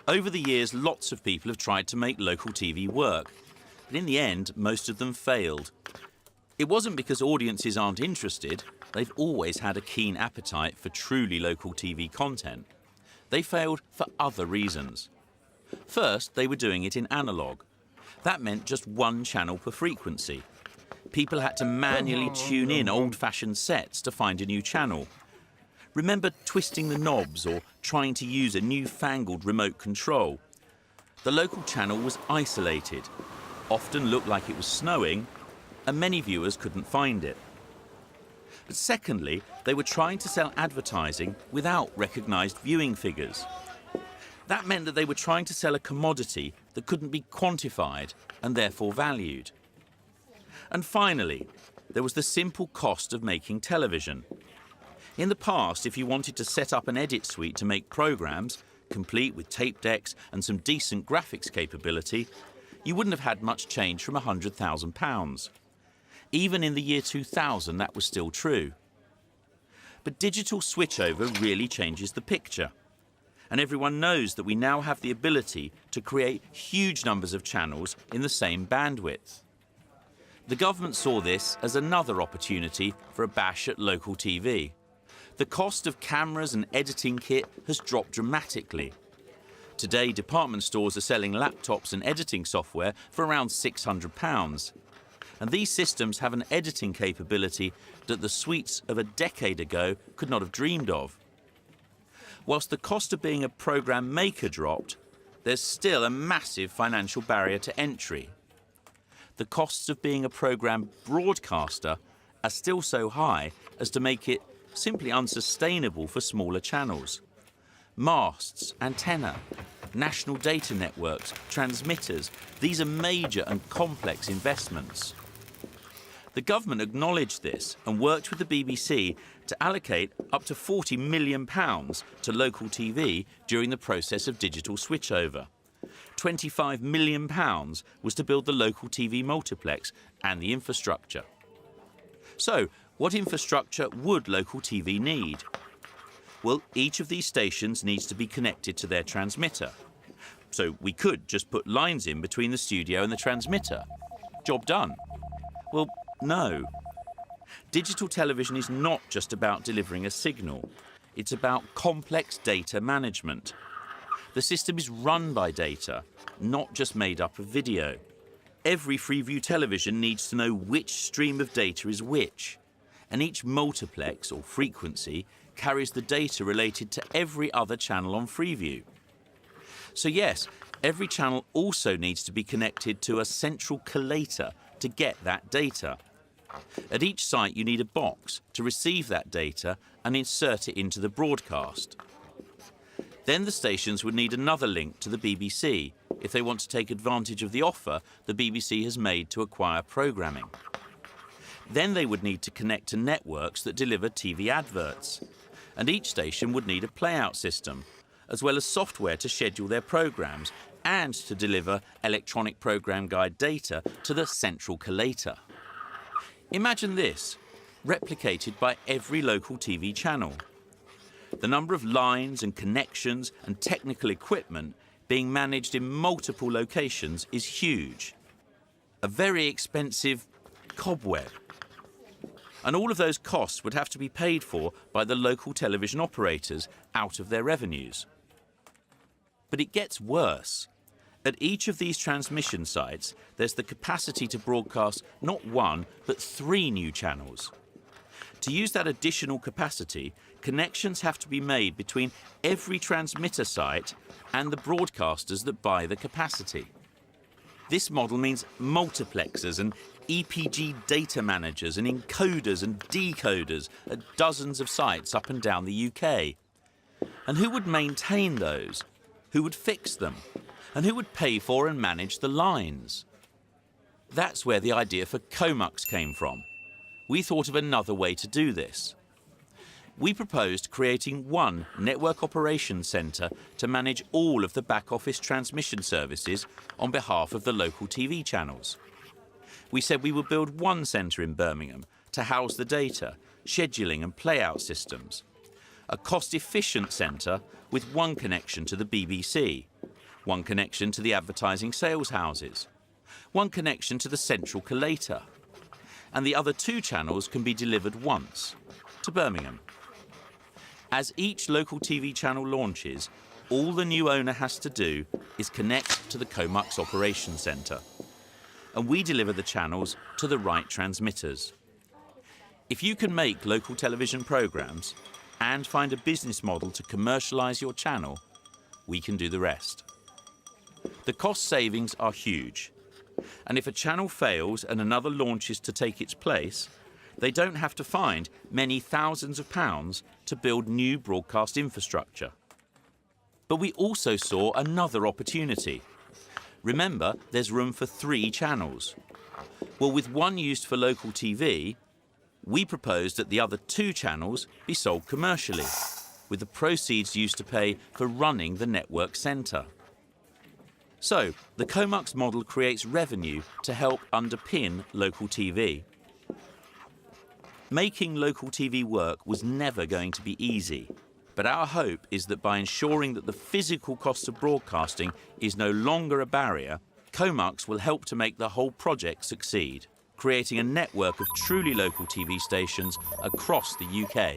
Over the years, lots of people have tried to make local TV work, but in the end, most of them failed. It wasn't because audiences aren't interested. They've always had a keen appetite for truly local TV content. They failed for other reasons. First, they were doing it in analogue. That meant just one channel per frequency. People had to manually tune in old-fashioned sets to find a new channel. Remember twisting the knobs or trying to use a newfangled remote control. The local channel was isolated, often looked like it was snowing, and many viewers couldn't find it. But secondly, they were trying to sell advertising without recognised viewing figures. That meant that they were trying to sell a commodity that couldn't be quantified and therefore valued. And finally, there was the simple cost of making television. In the past, if you wanted to set up an edit suite to make programmes, complete with tape decks and some decent graphics capability, you wouldn't have had much change from £100,000. Even in the year 2000, that was still true. But digital switchover really changes the picture. And everyone knows that we now have the ability to create huge numbers of channels in the same bandwidth. The government saw this as another opportunity for a bash at local TV. The cost of cameras and editing kit has dropped dramatically. Today, department stores are selling laptops and editing software for around £600. And these systems have an editing capability that the suites of a decade ago could not have dreamed of. Whilst the cost of being a programme maker dropped, there's still a massive financial barrier to entry. The costs of being a programme broadcaster are still so high as to make it simply unsustainable for smaller channels. Masts, antenna, national data networks, transmitters, these are major and complex investments. The government acknowledged this and worked with the BBC to allocate up to £40 million to local TV during the process of digital switchover. £25 million was to build the local TV multiplex and the infrastructure. So, what infrastructure would local TV need? Well, each of these stations needs to be connected to their transmitter. So we could just put lines in between the studio and the transmitter. Job done. Well, no. Digital television is not just about delivering a signal. It's about complex data management. The system is run by data, not just made up of video. Every Freeview television needs to know which stream of data is which, and each multiplex or frequency carries the data related to every other channel on Freeview. So yes, every channel also needs to be connected to a central collator to get that data. At each site you need a box to receive that data and insert it into the broadcast. Then the stations would need another link to the BBC if they want to take advantage of the offer the BBC has made to acquire programming. Then they would need to connect to networks that deliver TV adverts. And each station would need a playout system, as well as software to schedule their programmes and to deliver electronic programme guide data to the central collator. Imagine this, replicated by every local TV channel. The number of lines and connections and technical equipment being managed in multiple locations is huge. A very expensive cobweb. And all of those costs would have to be paid for by the local television operators out of their revenues. But it gets worse. At each of these transmission sites, there's the capacity to broadcast not one, but 3 new channels. To use that additional capacity, connections have to be made between every transmitter site and the broadcasters that buy the capacity. This model means multiplexers and EPG data managers and encoders and decoders at dozens of sites up and down the UK. And who would maintain those? Who would fix them? And who would pay for and manage the lines? That's where the idea for Comux came from. We thought of another way to do this. We proposed creating one network operations centre to manage all of the back-office transmission services on behalf of the local TV channels. We said we would build one centre in Birmingham to house the data, scheduling and playout systems. A cost-efficient centre with one connection to the BBC. one connection to the advertising sales houses, one connection to the central collator, and the other 2 channels can be delivered once to Birmingham. As each local TV channel launches, all the new owner has to do is connect to the Comux Operations Centre, and we deliver the channels to the right transmitters. If you can make local television programmes and find a business model to commercialise your channel, we can do the rest. The cost savings are huge, and if a channel fails and another launches to take its place, they don't have to find many thousands of pounds to build new broadcast infrastructure. But we also saw another opportunity. Remember, there's room for 3 channels. Well, with one used for local TV, we proposed that the other 2 channels be sold commercially, with the proceeds used to pay for running the network centre. So, the Comux model creates revenue to help underpin local TV. Making local TV work was never going to be easy, but our hope is that by ensuring that the physical cost of broadcasting is no longer a barrier, Comux will help to make the whole project succeed, creating a network of truly local TV stations across the UK.